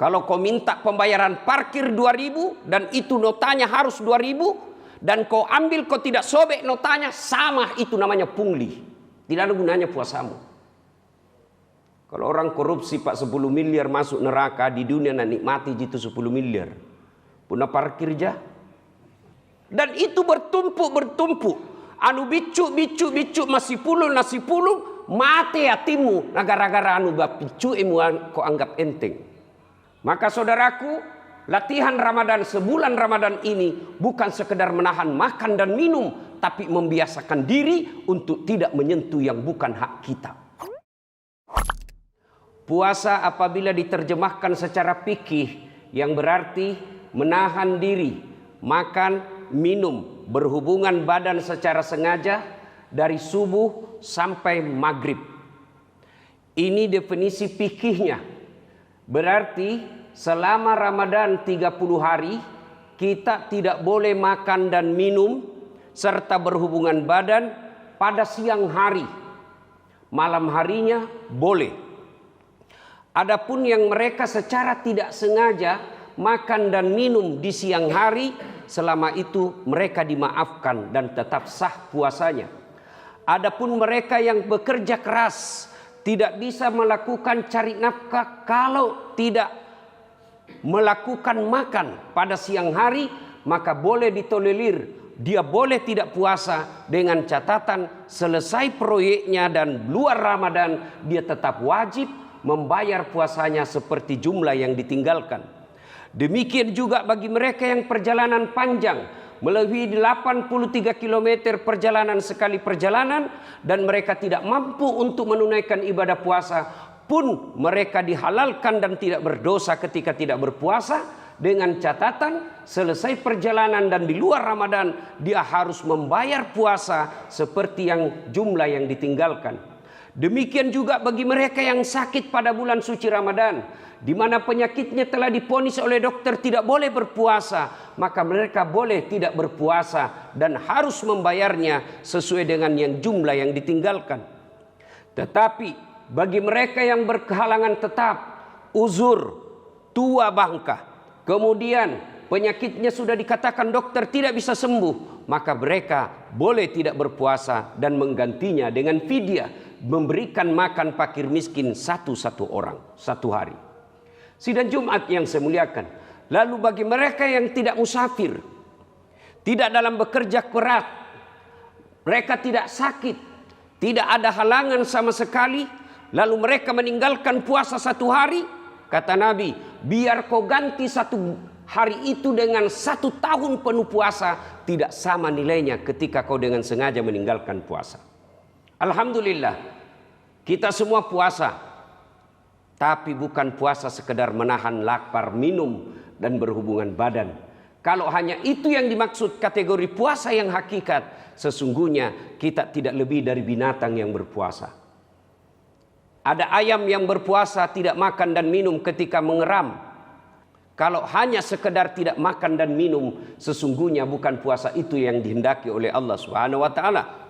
Kalau kau minta pembayaran parkir 2.000 dan itu notanya harus 2.000 dan kau ambil kau tidak sobek notanya, sama, itu namanya pungli. Tidak ada gunanya puasamu. Kalau orang korupsi Pak 10 miliar masuk neraka, di dunia nak nikmati jitu 10 miliar. Punah parkir jah. Dan itu bertumpuk. Anu bicuk masih puluh mati hatimu. Gara-gara anu bicuk emu kau anggap enteng. Maka saudaraku, latihan Ramadan sebulan Ramadan ini bukan sekedar menahan makan dan minum, tapi membiasakan diri untuk tidak menyentuh yang bukan hak kita. Puasa apabila diterjemahkan secara fikih yang berarti menahan diri, makan, minum, berhubungan badan secara sengaja dari subuh sampai maghrib. Ini definisi fikihnya. Berarti selama Ramadan 30 hari kita tidak boleh makan dan minum serta berhubungan badan pada siang hari. Malam harinya boleh. Adapun yang mereka secara tidak sengaja makan dan minum di siang hari, selama itu mereka dimaafkan dan tetap sah puasanya. Adapun mereka yang bekerja keras tidak bisa melakukan cari nafkah kalau tidak melakukan makan pada siang hari, maka boleh ditolerir. Dia boleh tidak puasa dengan catatan selesai proyeknya dan luar Ramadan dia tetap wajib membayar puasanya seperti jumlah yang ditinggalkan. Demikian juga bagi mereka yang perjalanan panjang, melebihi 83 km perjalanan sekali perjalanan, dan mereka tidak mampu untuk menunaikan ibadah puasa, pun mereka dihalalkan dan tidak berdosa ketika tidak berpuasa, dengan catatan selesai perjalanan dan di luar Ramadan dia harus membayar puasa seperti yang jumlah yang ditinggalkan. Demikian juga bagi mereka yang sakit pada bulan suci Ramadan, di mana penyakitnya telah diponis oleh dokter tidak boleh berpuasa, maka mereka boleh tidak berpuasa dan harus membayarnya sesuai dengan yang jumlah yang ditinggalkan. Tetapi bagi mereka yang berkehalangan tetap, uzur, tua bangka, kemudian penyakitnya sudah dikatakan dokter tidak bisa sembuh, maka mereka boleh tidak berpuasa dan menggantinya dengan fidyah, memberikan makan fakir miskin satu orang satu hari. Sidang Jumat yang saya muliakan. Lalu bagi mereka yang tidak musafir, tidak dalam bekerja keras, mereka tidak sakit, tidak ada halangan sama sekali, lalu mereka meninggalkan puasa satu hari, kata Nabi, biar kau ganti satu hari itu dengan 1 tahun penuh puasa, tidak sama nilainya ketika kau dengan sengaja meninggalkan puasa. Alhamdulillah, kita semua puasa, tapi bukan puasa sekedar menahan lapar, minum, dan berhubungan badan. Kalau hanya itu yang dimaksud kategori puasa yang hakikat, sesungguhnya kita tidak lebih dari binatang yang berpuasa. Ada ayam yang berpuasa tidak makan dan minum ketika mengeram. Kalau hanya sekedar tidak makan dan minum, sesungguhnya bukan puasa itu yang dihendaki oleh Allah Subhanahu wa taala.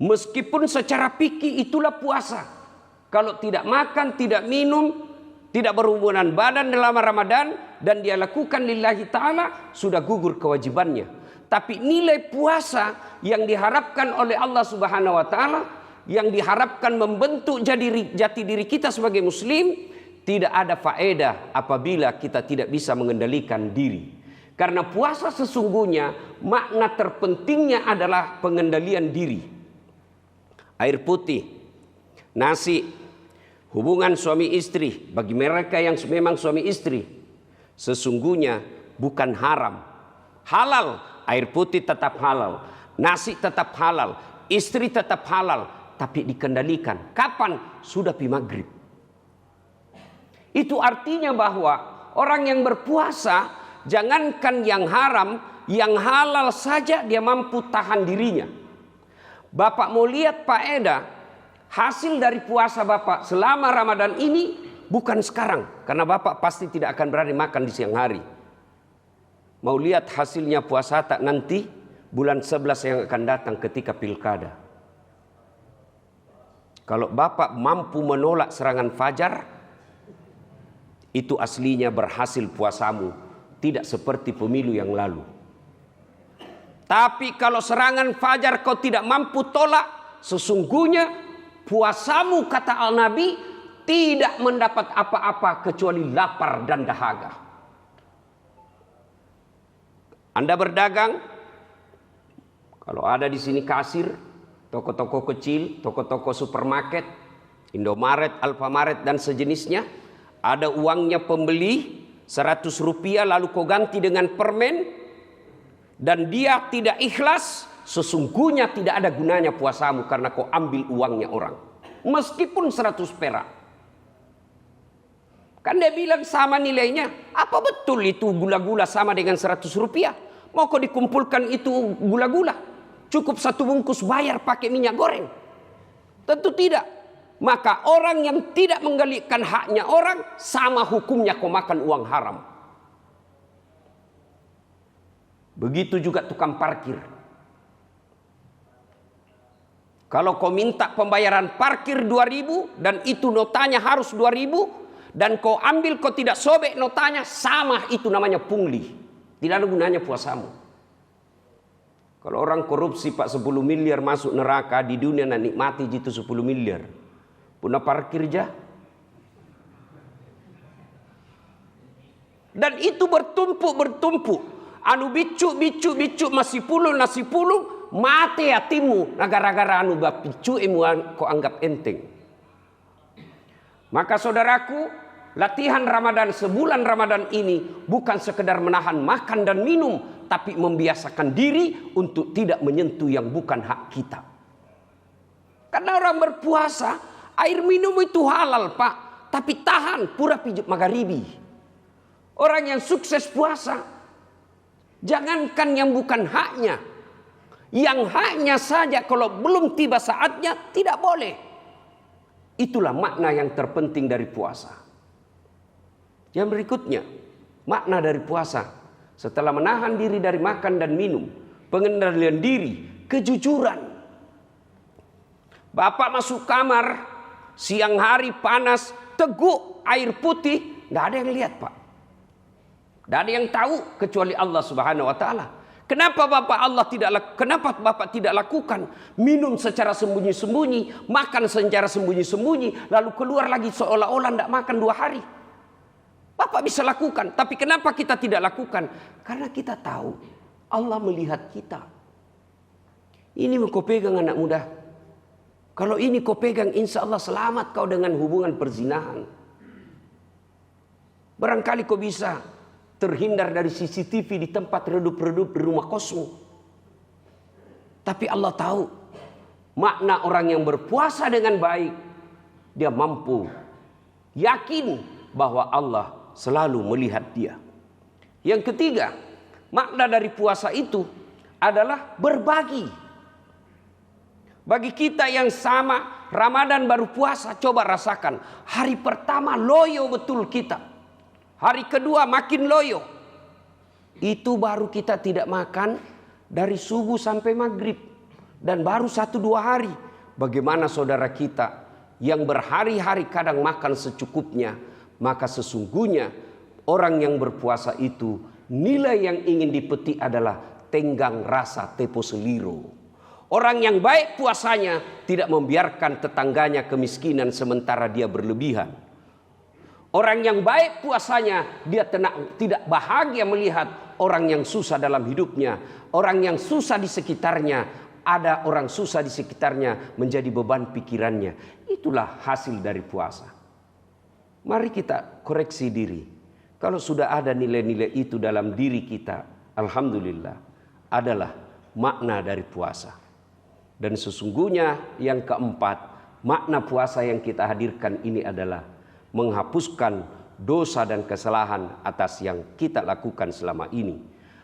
Meskipun secara fikih itulah puasa. Kalau tidak makan, tidak minum, tidak berhubungan badan dalam Ramadan dan dia lakukan lillahi ta'ala, sudah gugur kewajibannya. Tapi nilai puasa yang diharapkan oleh Allah Subhanahu wa taala, yang diharapkan membentuk jati diri kita sebagai muslim, tidak ada faedah apabila kita tidak bisa mengendalikan diri. Karena puasa sesungguhnya makna terpentingnya adalah pengendalian diri. Air putih, nasi, hubungan suami istri bagi mereka yang memang suami istri sesungguhnya bukan haram. Halal, air putih tetap halal, nasi tetap halal, istri tetap halal, tapi dikendalikan. Kapan? Sudah pi maghrib. Itu artinya bahwa orang yang berpuasa, jangankan yang haram, yang halal saja dia mampu tahan dirinya. Bapak mau lihat faedah hasil dari puasa Bapak selama Ramadan ini, bukan sekarang, karena Bapak pasti tidak akan berani makan di siang hari. Mau lihat hasilnya puasa tak nanti bulan 11 yang akan datang ketika pilkada. Kalau Bapak mampu menolak serangan fajar, itu aslinya berhasil puasamu, tidak seperti pemilu yang lalu. Tapi kalau serangan fajar kau tidak mampu tolak, sesungguhnya puasamu, kata Al-Nabi, tidak mendapat apa-apa kecuali lapar dan dahaga. Anda berdagang, kalau ada di sini kasir, toko-toko kecil, toko-toko supermarket, Indomaret, Alfamaret dan sejenisnya, ada uangnya pembeli 100 rupiah lalu kau ganti dengan permen, dan dia tidak ikhlas, sesungguhnya tidak ada gunanya puasamu karena kau ambil uangnya orang. Meskipun 100 perak. Kan dia bilang sama nilainya. Apa betul itu gula-gula sama dengan 100 rupiah? Mau kau dikumpulkan itu gula-gula? Cukup 1 bungkus bayar pakai minyak goreng? Tentu tidak. Maka orang yang tidak menggalikan haknya orang, sama hukumnya kau makan uang haram. Begitu juga tukang parkir. Kalau kau minta pembayaran parkir 2.000 dan itu notanya harus 2.000 dan kau ambil, kau tidak sobek notanya, sama itu namanya pungli. Tidak ada gunanya puasamu. Kalau orang korupsi Pak 10 miliar masuk neraka, di dunia nak nikmati jitu 10 miliar. Punah parkir jah. Dan itu bertumpuk. Anu bicu masih puluh mati hatimu nah gara-gara anu bapicu kau anggap enteng. Maka saudaraku, latihan Ramadan sebulan Ramadan ini bukan sekedar menahan makan dan minum, tapi membiasakan diri untuk tidak menyentuh yang bukan hak kita. Karena orang berpuasa, air minum itu halal Pak, tapi tahan pura pijuk magharibi. Orang yang sukses puasa, jangankan yang bukan haknya, yang haknya saja kalau belum tiba saatnya tidak boleh. Itulah makna yang terpenting dari puasa. Yang berikutnya, makna dari puasa setelah menahan diri dari makan dan minum, pengendalian diri, kejujuran. Bapak masuk kamar siang hari panas, teguk air putih, nggak ada yang lihat Pak. Tidak ada yang tahu kecuali Allah Subhanahu wa taala. Kenapa Bapak tidak lakukan? Minum secara sembunyi-sembunyi, makan secara sembunyi-sembunyi, lalu keluar lagi seolah-olah tidak makan 2 hari. Bapak bisa lakukan, tapi kenapa kita tidak lakukan? Karena kita tahu Allah melihat kita. Ini kau pegang anak muda. Kalau ini kau pegang, insya Allah selamat kau dengan hubungan perzinahan. Barangkali kau bisa terhindar dari CCTV di tempat redup-redup di rumah kosmu. Tapi Allah tahu makna orang yang berpuasa dengan baik. Dia mampu yakin bahwa Allah selalu melihat dia. Yang ketiga, makna dari puasa itu adalah berbagi. Bagi kita yang sama Ramadan baru puasa, coba rasakan. Hari pertama loyo betul kita. Hari kedua makin loyo. Itu baru kita tidak makan dari subuh sampai maghrib. Dan baru 1-2 hari. Bagaimana saudara kita yang berhari-hari kadang makan secukupnya. Maka sesungguhnya orang yang berpuasa itu, nilai yang ingin dipetik adalah tenggang rasa tepo seliro. Orang yang baik puasanya tidak membiarkan tetangganya kemiskinan sementara dia berlebihan. Orang yang baik puasanya, dia tidak bahagia melihat orang yang susah dalam hidupnya. Orang yang susah di sekitarnya, ada orang susah di sekitarnya menjadi beban pikirannya. Itulah hasil dari puasa. Mari kita koreksi diri. Kalau sudah ada nilai-nilai itu dalam diri kita, alhamdulillah, adalah makna dari puasa. Dan sesungguhnya yang keempat, makna puasa yang kita hadirkan ini adalah menghapuskan dosa dan kesalahan atas yang kita lakukan selama ini.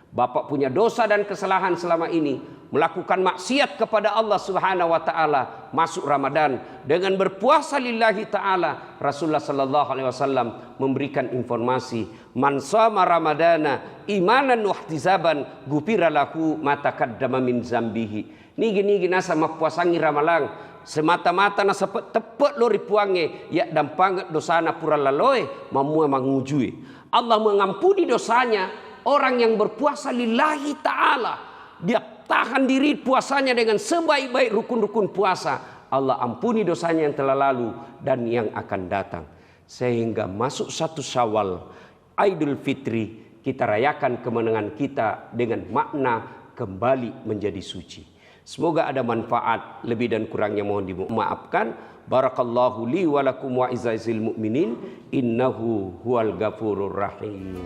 Bapak punya dosa dan kesalahan selama ini, melakukan maksiat kepada Allah Subhanahu wa taala, masuk Ramadan dengan berpuasa lillahi taala. Rasulullah sallallahu alaihi wasallam memberikan informasi, man shama ramadana imanan wa ihtisaban ghufira lahu ma taqaddama min zambihi. Nigi nasa mapuasangi ramalang semata-mata nasa tepat lori puange ya dampanget dosana pura laloe mamua mangujui. Allah mengampuni dosanya orang yang berpuasa lillahi ta'ala. Dia tahan diri puasanya dengan sebaik-baik rukun-rukun puasa. Allah ampuni dosanya yang telah lalu dan yang akan datang. Sehingga masuk 1 Syawal, Idul Fitri, kita rayakan kemenangan kita dengan makna kembali menjadi suci. Semoga ada manfaat, lebih dan kurangnya mohon dimaafkan. Barakallahu li wa lakum wa izzazil mu'minin innahu huwal ghafurur rahim.